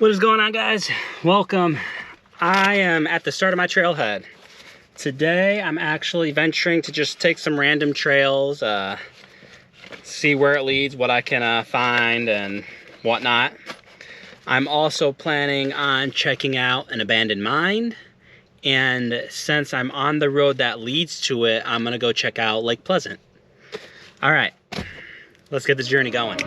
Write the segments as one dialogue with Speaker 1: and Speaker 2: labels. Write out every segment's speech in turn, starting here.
Speaker 1: What is going on, guys? Welcome. I am at the start of my trailhead. Today I'm actually venturing to just take some random trails, see where it leads, what I can find and whatnot. I'm also planning on checking out an abandoned mine, and since I'm on the road that leads to it, I'm gonna go check out Lake Pleasant. All right, let's get this journey going.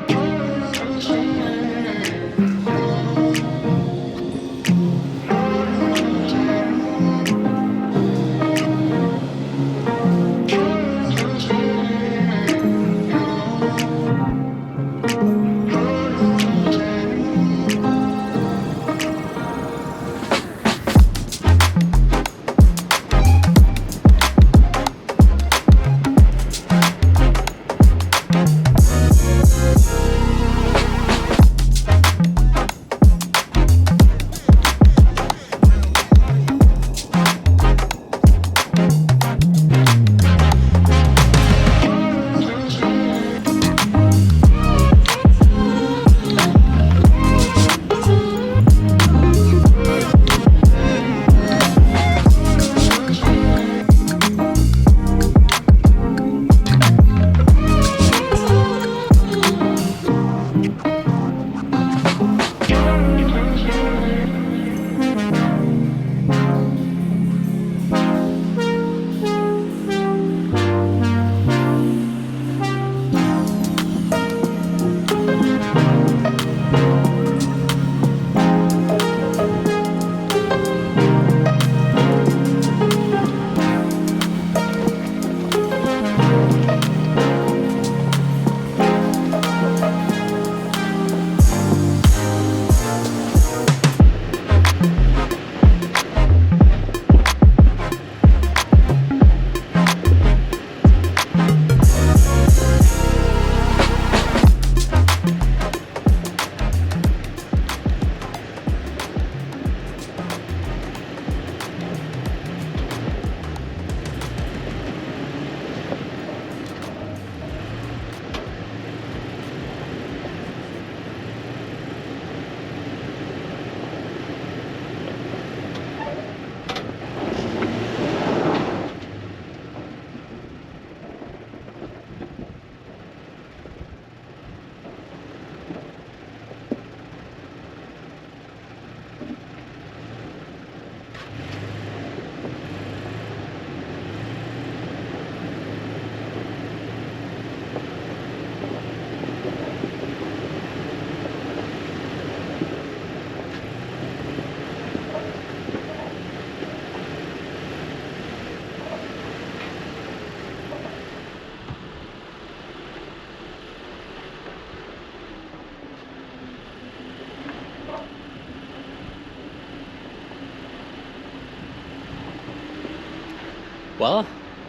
Speaker 1: Well,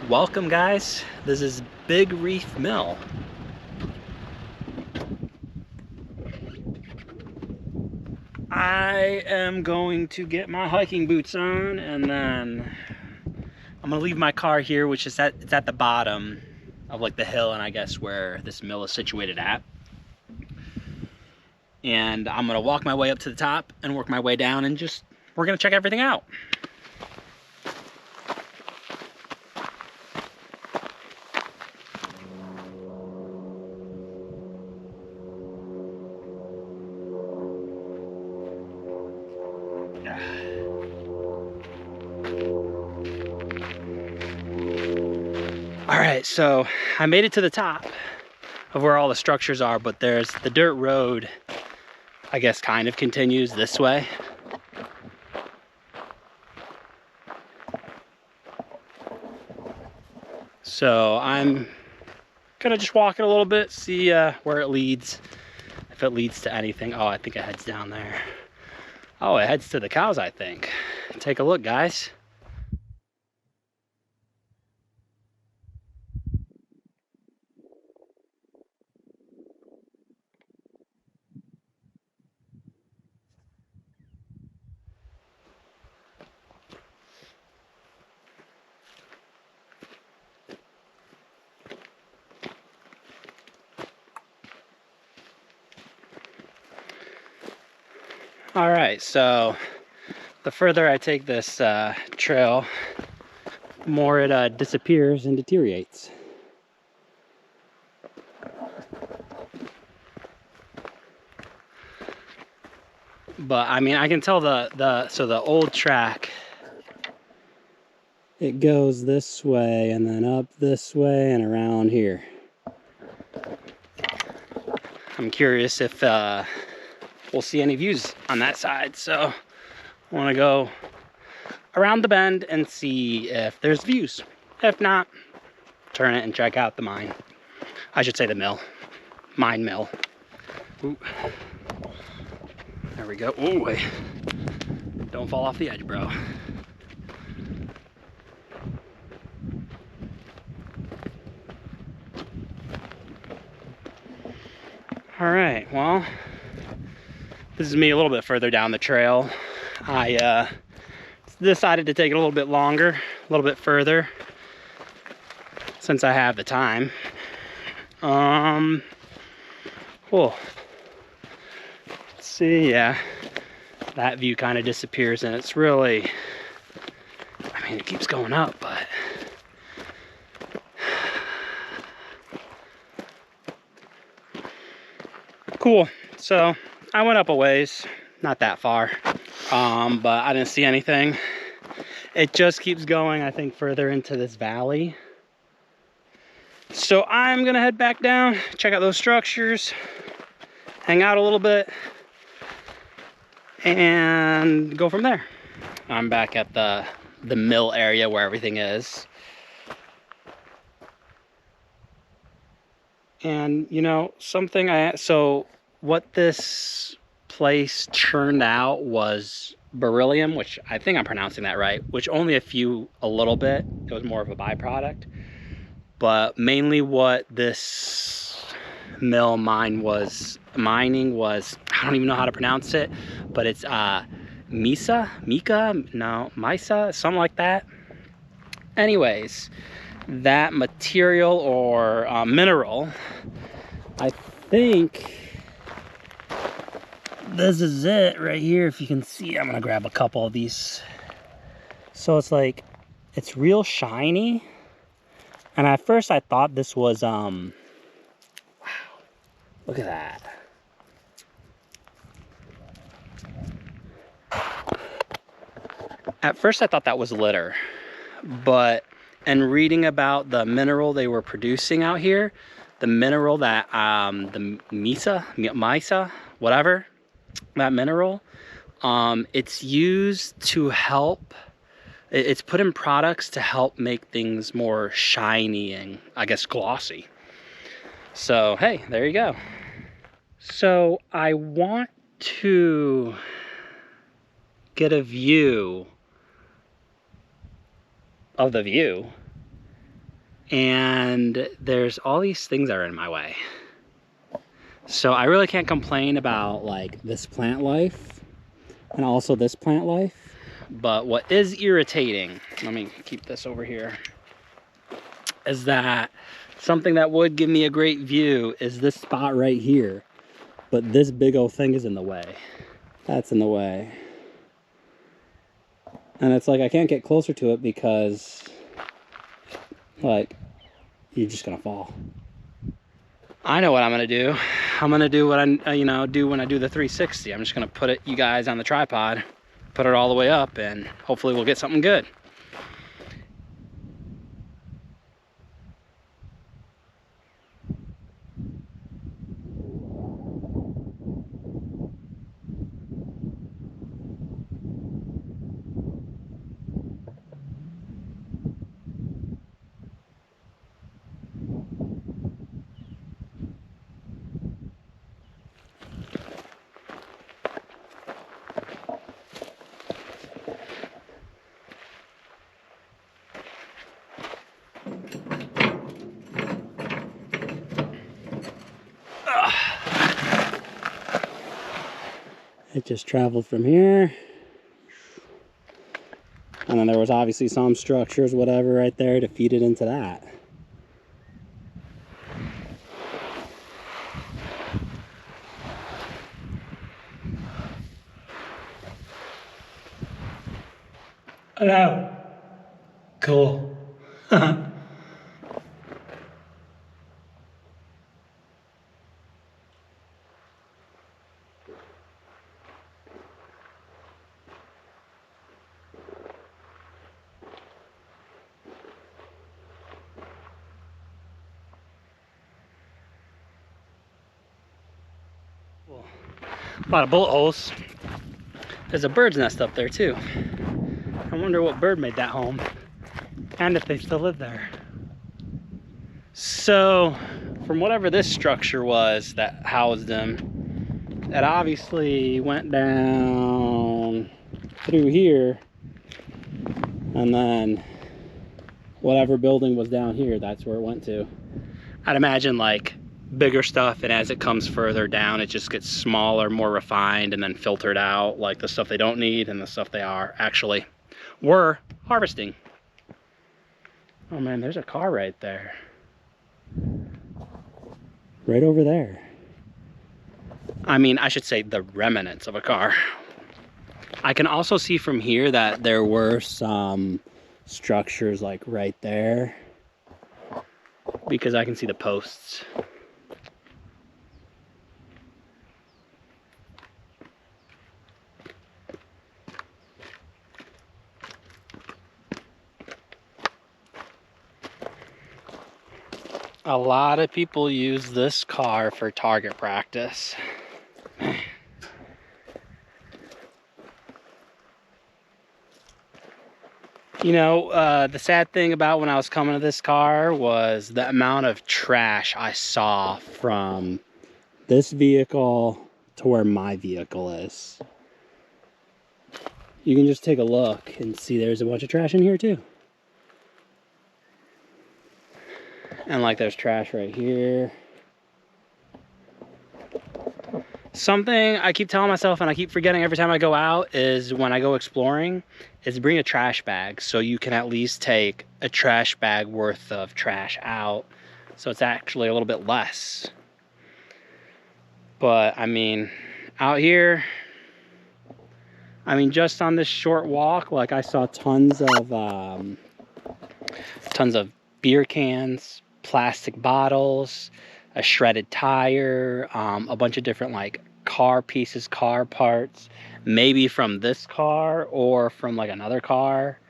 Speaker 1: welcome, guys. This is Big Wreath Mill. I am going to get my hiking boots on, and then I'm gonna leave my car here, which is it's at the bottom of like the hill, and I guess where this mill is situated at. And I'm gonna walk my way up to the top and work my way down, and we're gonna check everything out. All right, so I made it to the top of where all the structures are, but there's the dirt road, I guess, kind of continues this way. So I'm gonna just walk it a little bit, see where it leads, if it leads to anything. Oh, I think it heads down there. Oh, it heads to the cows, I think. Take a look, guys. All right, so the further I take this trail, the more it disappears and deteriorates. But I mean, I can tell so the old track, it goes this way and then up this way and around here. I'm curious if we'll see any views on that side, so I want to go around the bend and see if there's views. If not, turn it and check out the mine. I should say the mill. Mine mill. Ooh. There we go. Oh, wait. Don't fall off the edge, bro. All right, well, this is me a little bit further down the trail. I decided to take it a little bit longer, a little bit further, since I have the time. Cool. Let's see, yeah, that view kind of disappears, and it's really, I mean, it keeps going up, but cool. So I went up a ways, not that far, but I didn't see anything. It just keeps going, I think, further into this valley. So I'm gonna head back down, check out those structures, hang out a little bit, and go from there. I'm back at the mill area where everything is. And you know, so what this place churned out was beryllium, which I think I'm pronouncing that right, which only a little bit, it was more of a byproduct. But mainly what this mill mine was mining was, I don't even know how to pronounce it, but it's Misa, something like that. Anyways, that material or mineral, I think this is it right here. If you can see, I'm gonna grab a couple of these. So it's like, it's real shiny. And at first I thought this was, wow, look at that. At first I thought that was litter, but in reading about the mineral they were producing out here, the mineral that, the Misa, whatever, that mineral, it's used to help, it's put in products to help make things more shiny and, I guess, glossy. So, hey, there you go. So, I want to get a view of the view, and there's all these things that are in my way. So, I really can't complain about, like, this plant life and also this plant life. But what is irritating, let me keep this over here, is that something that would give me a great view is this spot right here. But this big old thing is in the way. That's in the way. And it's like I can't get closer to it because, like, you're just gonna fall. I know what I'm gonna do. I'm gonna do what I do when I do the 360. I'm just gonna put you guys on the tripod, put it all the way up, and hopefully we'll get something good. It just traveled from here. And then there was obviously some structures, whatever, right there to feed it into that. Hello. Cool. A lot of bullet holes. There's a bird's nest up there too. I wonder what bird made that home and if they still live there. So, from whatever this structure was that housed them, it obviously went down through here, and then whatever building was down here, that's where it went to. I'd imagine like bigger stuff, and as it comes further down, it just gets smaller, more refined, and then filtered out, like the stuff they don't need and the stuff they were harvesting. Oh man, there's a car right there. Right over there. I mean, I should say the remnants of a car. I can also see from here that there were some structures like right there, because I can see the posts. A lot of people use this car for target practice. You know, the sad thing about when I was coming to this car was the amount of trash I saw from this vehicle to where my vehicle is. You can just take a look and see there's a bunch of trash in here too. And like there's trash right here. Something I keep telling myself and I keep forgetting every time I go out is when I go exploring is bring a trash bag, so you can at least take a trash bag worth of trash out, so it's actually a little bit less. But I mean, out here, I mean, just on this short walk, like I saw tons of beer cans, plastic bottles, a shredded tire, a bunch of different like car pieces, car parts, maybe from this car or from like another car,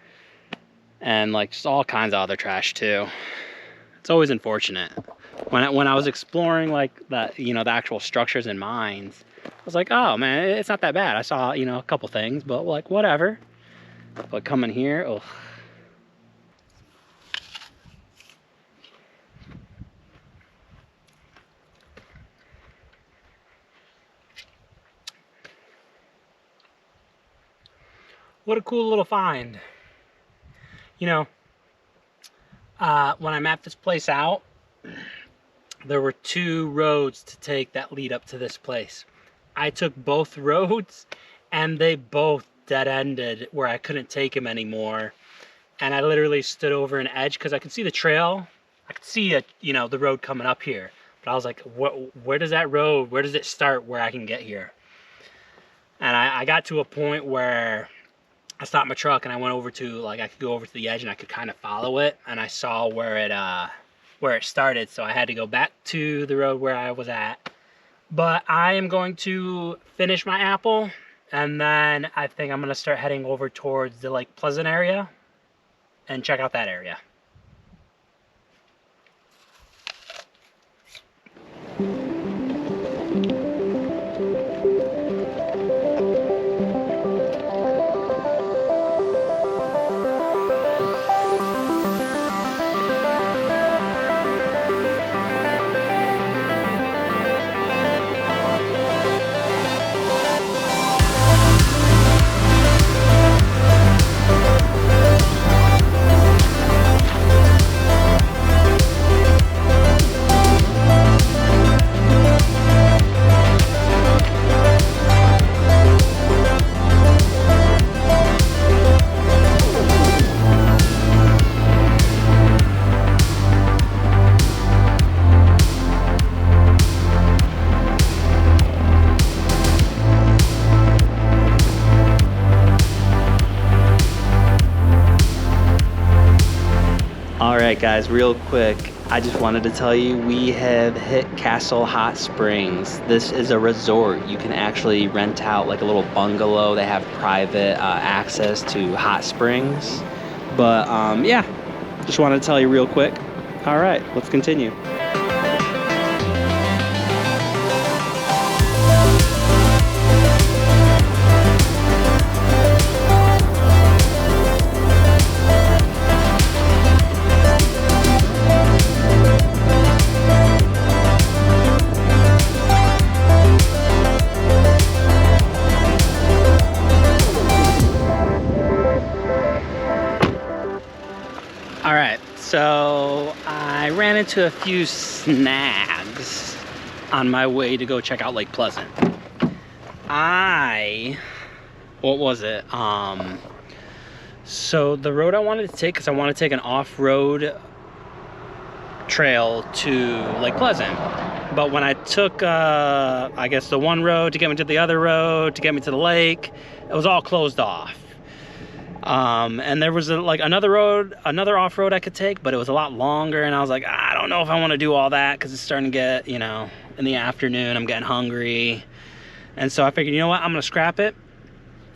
Speaker 1: and like just all kinds of other trash too. It's always unfortunate. When I was exploring like that, you know, the actual structures and mines, I was like, oh man, it's not that bad. I saw, you know, a couple things, but like whatever. But coming here, oh. What a cool little find. You know, when I mapped this place out, there were 2 roads to take that lead up to this place. I took both roads and they both dead-ended where I couldn't take them anymore. And I literally stood over an edge because I could see the trail. I could see, you know, the road coming up here. But I was like, where does that road, where does it start where I can get here? And I got to a point where I stopped my truck and I went over to, like, I could go over to the edge and I could kind of follow it, and I saw where it started, so I had to go back to the road where I was at. But I am going to finish my apple, and then I think I'm going to start heading over towards the Lake Pleasant area and check out that area. Alright guys, real quick, I just wanted to tell you we have hit Castle Hot Springs. This is a resort. You can actually rent out like a little bungalow. They have private access to hot springs. But yeah, just wanted to tell you real quick. Alright, let's continue. Alright, so I ran into a few snags on my way to go check out Lake Pleasant. What was it? So the road I wanted to take, because I want to take an off-road trail to Lake Pleasant. But when I took, I guess the one road to get me to the other road, to get me to the lake, it was all closed off. And there was like another off-road I could take, but it was a lot longer, and I was like, I don't know if I want to do all that because it's starting to get, you know, in the afternoon, I'm getting hungry. And so I figured, you know what, I'm gonna scrap it.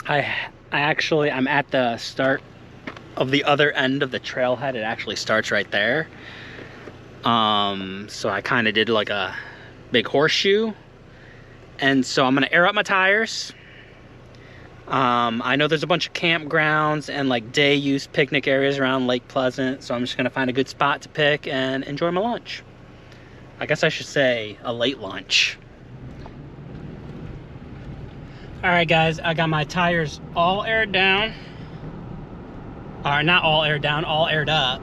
Speaker 1: I'm at the start of the other end of the trailhead. It actually starts right there. So I kind of did like a big horseshoe, and so I'm gonna air up my tires. I know there's a bunch of campgrounds and like day use picnic areas around Lake Pleasant, so I'm just gonna find a good spot to pick and enjoy my lunch. I guess I should say a late lunch. Alright guys, I got my tires all aired down. Or not all aired down, all aired up.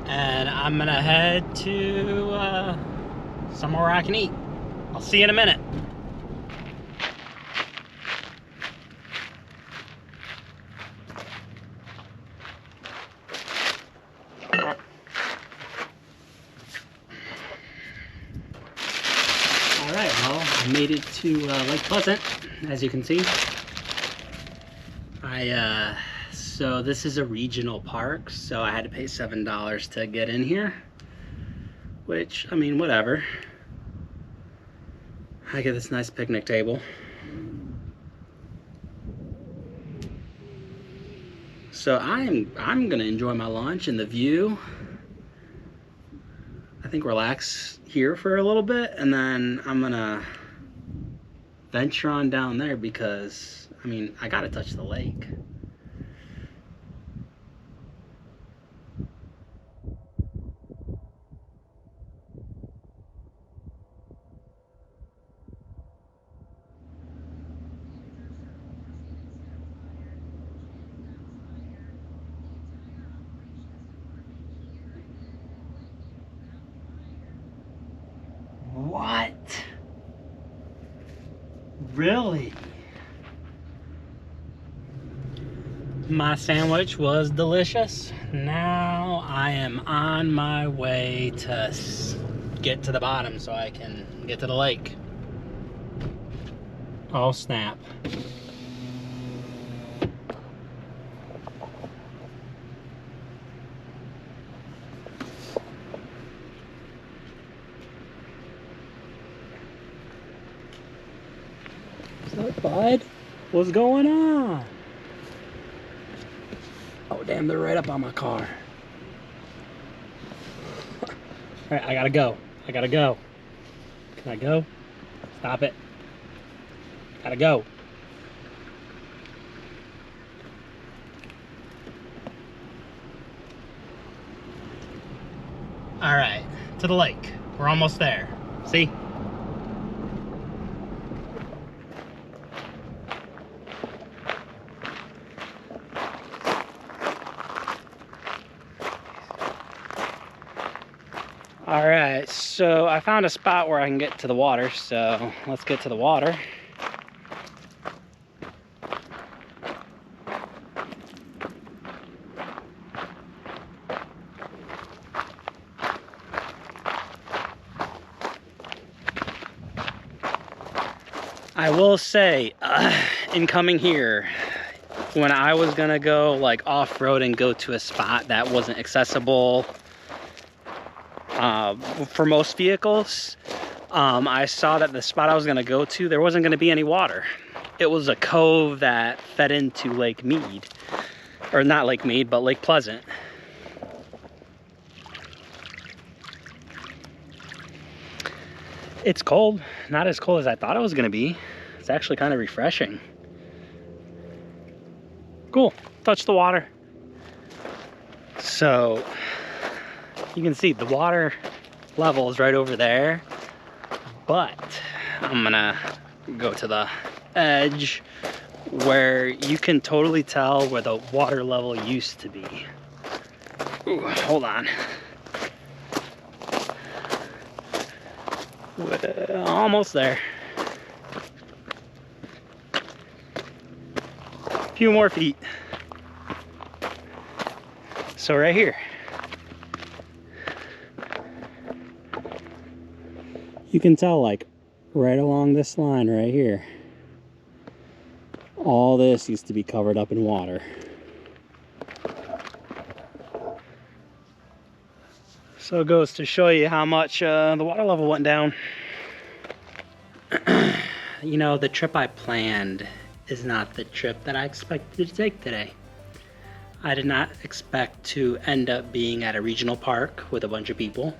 Speaker 1: And I'm gonna head to somewhere I can eat. I'll see you in a minute. Alright, well, I made it to Lake Pleasant, as you can see. So this is a regional park, so I had to pay $7 to get in here. Which, I mean, whatever. I get this nice picnic table. So I'm gonna enjoy my lunch and the view. I think relax here for a little bit, and then I'm gonna venture on down there because, I mean, I gotta touch the lake. What? Really? My sandwich was delicious. Now I am on my way to get to the bottom so I can get to the lake. Oh snap. What's up, bud? What's going on? Oh damn, they're right up on my car. Alright, I gotta go. I gotta go. Can I go? Stop it. Gotta go. Alright, to the lake. We're almost there. See? Alright, so I found a spot where I can get to the water, so let's get to the water. I will say, in coming here, when I was gonna go like off-road and go to a spot that wasn't accessible for most vehicles, I saw that the spot I was gonna go to, there wasn't gonna be any water. It was a cove that fed into Lake Mead, or not Lake Mead, but Lake Pleasant. It's cold, not as cold as I thought it was gonna be. It's actually kind of refreshing. Cool, touch the water. So you can see the water level is right over there, but I'm gonna go to the edge where you can totally tell where the water level used to be. Ooh, hold on. Almost there. A few more feet. So right here. You can tell like right along this line right here. All this used to be covered up in water. So it goes to show you how much the water level went down. You know, the trip I planned is not the trip that I expected to take today. I did not expect to end up being at a regional park with a bunch of people.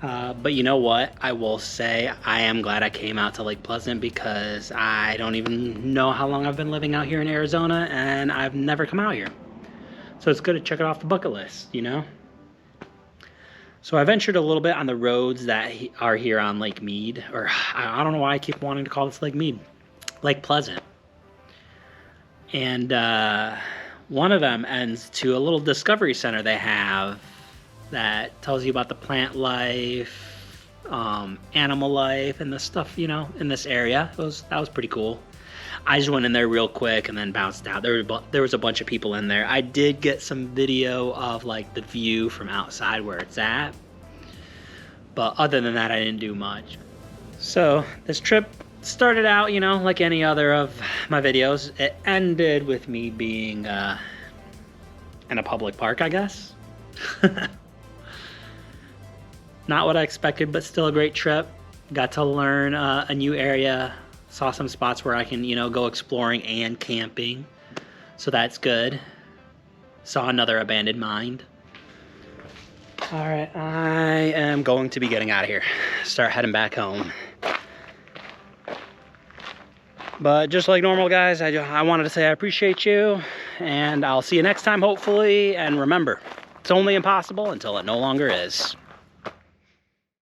Speaker 1: But you know what? I will say I am glad I came out to Lake Pleasant, because I don't even know how long I've been living out here in Arizona and I've never come out here. So it's good to check it off the bucket list, you know? So I ventured a little bit on the roads that are here on Lake Mead, or I don't know why I keep wanting to call this Lake Mead, Lake Pleasant. And one of them ends to a little discovery center they have that tells you about the plant life, animal life, and the stuff, you know, in this area. That was pretty cool. I just went in there real quick and then bounced out. There was a bunch of people in there. I did get some video of like the view from outside where it's at, but other than that, I didn't do much. So this trip started out, you know, like any other of my videos. It ended with me being in a public park, I guess. Not what I expected, but still a great trip. Got to learn a new area. Saw some spots where I can, you know, go exploring and camping. So that's good. Saw another abandoned mine. All right, I am going to be getting out of here. Start heading back home. But just like normal, guys, I wanted to say I appreciate you, and I'll see you next time, hopefully. And remember, it's only impossible until it no longer is.